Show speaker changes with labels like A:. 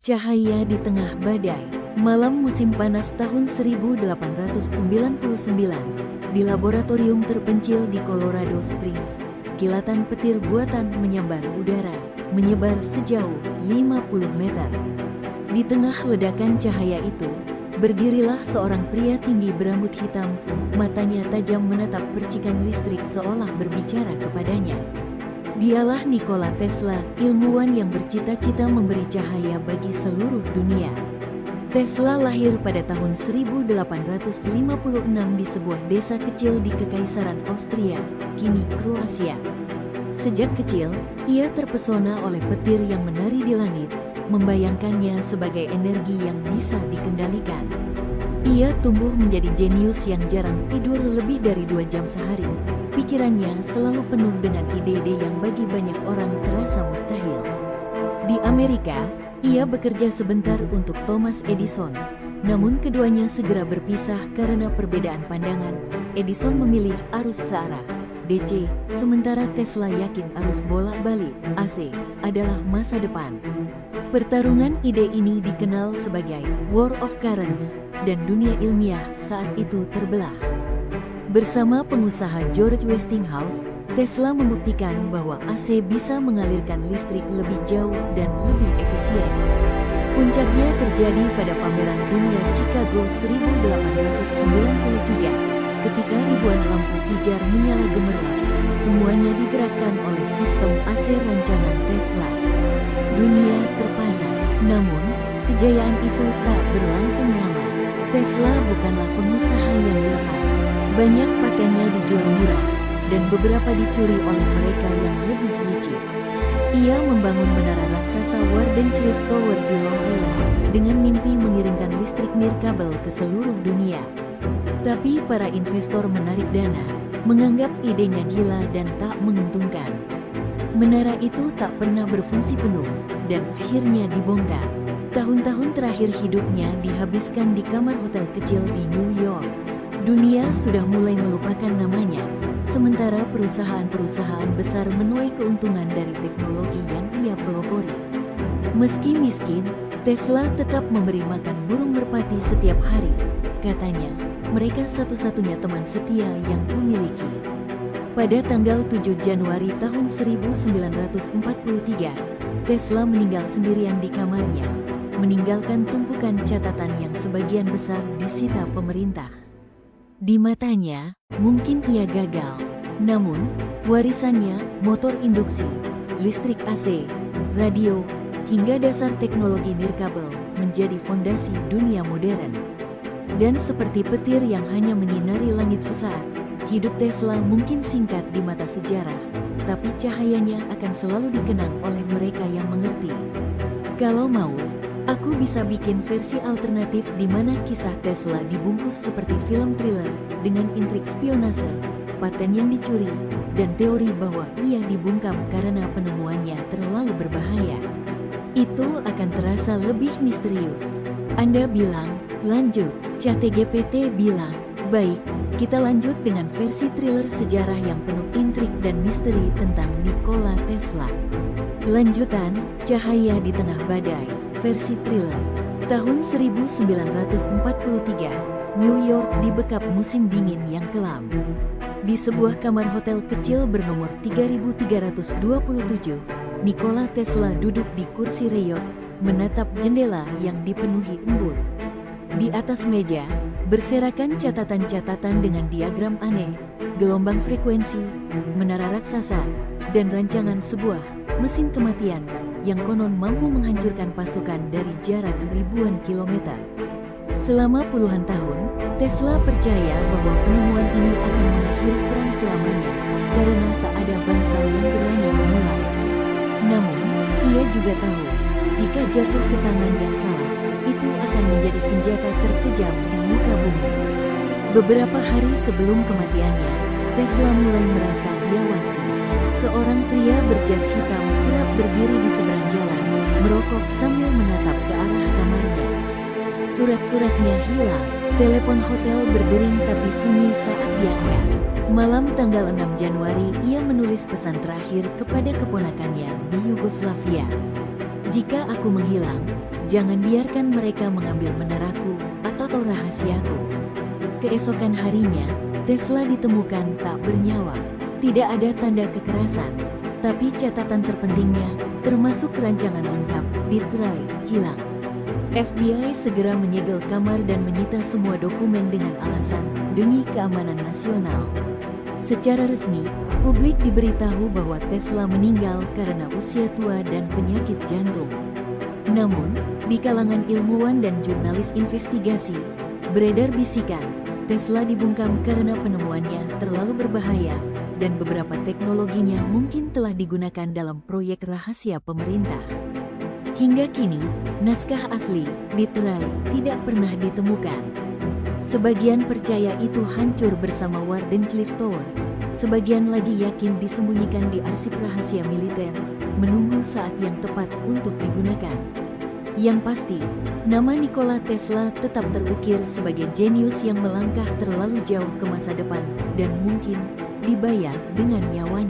A: Cahaya di tengah badai. Malam musim panas tahun 1899, di laboratorium terpencil di Colorado Springs, kilatan petir buatan menyambar udara, menyebar sejauh 50 meter. Di tengah ledakan cahaya itu, berdirilah seorang pria tinggi berambut hitam, matanya tajam menatap percikan listrik seolah berbicara kepadanya. Dialah Nikola Tesla, ilmuwan yang bercita-cita memberi cahaya bagi seluruh dunia. Tesla lahir pada tahun 1856 di sebuah desa kecil di Kekaisaran Austria, kini Kroasia. Sejak kecil, ia terpesona oleh petir yang menari di langit, membayangkannya sebagai energi yang bisa dikendalikan. Ia tumbuh menjadi jenius yang jarang tidur lebih dari 2 jam sehari. Pikirannya selalu penuh dengan ide-ide yang bagi banyak orang terasa mustahil. Di Amerika, ia bekerja sebentar untuk Thomas Edison, namun keduanya segera berpisah karena perbedaan pandangan. Edison memilih arus searah, DC, sementara Tesla yakin arus bolak-balik, AC, adalah masa depan. Pertarungan ide ini dikenal sebagai War of Currents, dan dunia ilmiah saat itu terbelah. Bersama pengusaha George Westinghouse, Tesla membuktikan bahwa AC bisa mengalirkan listrik lebih jauh dan lebih efisien. Puncaknya terjadi pada pameran dunia Chicago 1893, ketika ribuan lampu pijar menyala gemerlap, semuanya digerakkan oleh sistem AC rancangan Tesla. Dunia terpana, namun kejayaan itu tak berlangsung lama. Tesla bukanlah pengusaha yang lihai. Banyak patennya dijual murah, dan beberapa dicuri oleh mereka yang lebih licik. Ia membangun menara raksasa Wardenclyffe Tower di Long Island dengan mimpi mengirimkan listrik nirkabel ke seluruh dunia. Tapi para investor menarik dana, menganggap idenya gila dan tak menguntungkan. Menara itu tak pernah berfungsi penuh, dan akhirnya dibongkar. Tahun-tahun terakhir hidupnya dihabiskan di kamar hotel kecil di New York. Dunia sudah mulai melupakan namanya, sementara perusahaan-perusahaan besar menuai keuntungan dari teknologi yang ia pelopori. Meski miskin, Tesla tetap memberi makan burung merpati setiap hari. Katanya, mereka satu-satunya teman setia yang kumiliki. Pada tanggal 7 Januari tahun 1943, Tesla meninggal sendirian di kamarnya, meninggalkan tumpukan catatan yang sebagian besar disita pemerintah. Di matanya, mungkin ia gagal. Namun, warisannya, motor induksi, listrik AC, radio, hingga dasar teknologi nirkabel menjadi fondasi dunia modern. Dan seperti petir yang hanya menyinari langit sesaat, hidup Tesla mungkin singkat di mata sejarah, tapi cahayanya akan selalu dikenang oleh mereka yang mengerti. Kalau mau, aku bisa bikin versi alternatif di mana kisah Tesla dibungkus seperti film thriller dengan intrik spionase, paten yang dicuri, dan teori bahwa ia dibungkam karena penemuannya terlalu berbahaya. Itu akan terasa lebih misterius. Anda bilang, lanjut. ChatGPT bilang, baik, kita lanjut dengan versi thriller sejarah yang penuh intrik dan misteri tentang Nikola Tesla. Lanjutan, Cahaya di Tengah Badai, versi thriller. Tahun 1943, New York dibekap musim dingin yang kelam. Di sebuah kamar hotel kecil bernomor 3327, Nikola Tesla duduk di kursi reyot, menatap jendela yang dipenuhi embun. Di atas meja, berserakan catatan-catatan dengan diagram aneh, gelombang frekuensi, menara raksasa, dan rancangan sebuah mesin kematian yang konon mampu menghancurkan pasukan dari jarak ribuan kilometer. Selama puluhan tahun, Tesla percaya bahwa penemuan ini akan mengakhiri perang selamanya, karena tak ada bangsa yang berani memulai. Namun, ia juga tahu, jika jatuh ke tangan yang salah, itu akan menjadi senjata terkejam di muka bumi. Beberapa hari sebelum kematiannya, Tesla mulai merasa diawasi. Seorang pria berjas hitam kerap berdiri di seberang jalan, merokok sambil menatap ke arah kamarnya. Surat-suratnya hilang, telepon hotel berdering tapi sunyi saat diangkat. Malam tanggal 6 Januari, ia menulis pesan terakhir kepada keponakannya di Yugoslavia. Jika aku menghilang, Jangan biarkan mereka mengambil menaraku atau rahasiaku. Keesokan harinya, Tesla ditemukan tak bernyawa. Tidak ada tanda kekerasan, tapi catatan terpentingnya, termasuk rancangan lengkap, disk drive, hilang. FBI segera menyegel kamar dan menyita semua dokumen dengan alasan demi keamanan nasional. Secara resmi, publik diberitahu bahwa Tesla meninggal karena usia tua dan penyakit jantung. Namun, di kalangan ilmuwan dan jurnalis investigasi, beredar bisikan, Tesla dibungkam karena penemuannya terlalu berbahaya dan beberapa teknologinya mungkin telah digunakan dalam proyek rahasia pemerintah. Hingga kini, naskah asli, disk drive, tidak pernah ditemukan. Sebagian percaya itu hancur bersama Wardenclyffe Tower, sebagian lagi yakin disembunyikan di arsip rahasia militer, menunggu saat yang tepat untuk digunakan. Yang pasti, nama Nikola Tesla tetap terukir sebagai jenius yang melangkah terlalu jauh ke masa depan dan mungkin dibayar dengan nyawanya.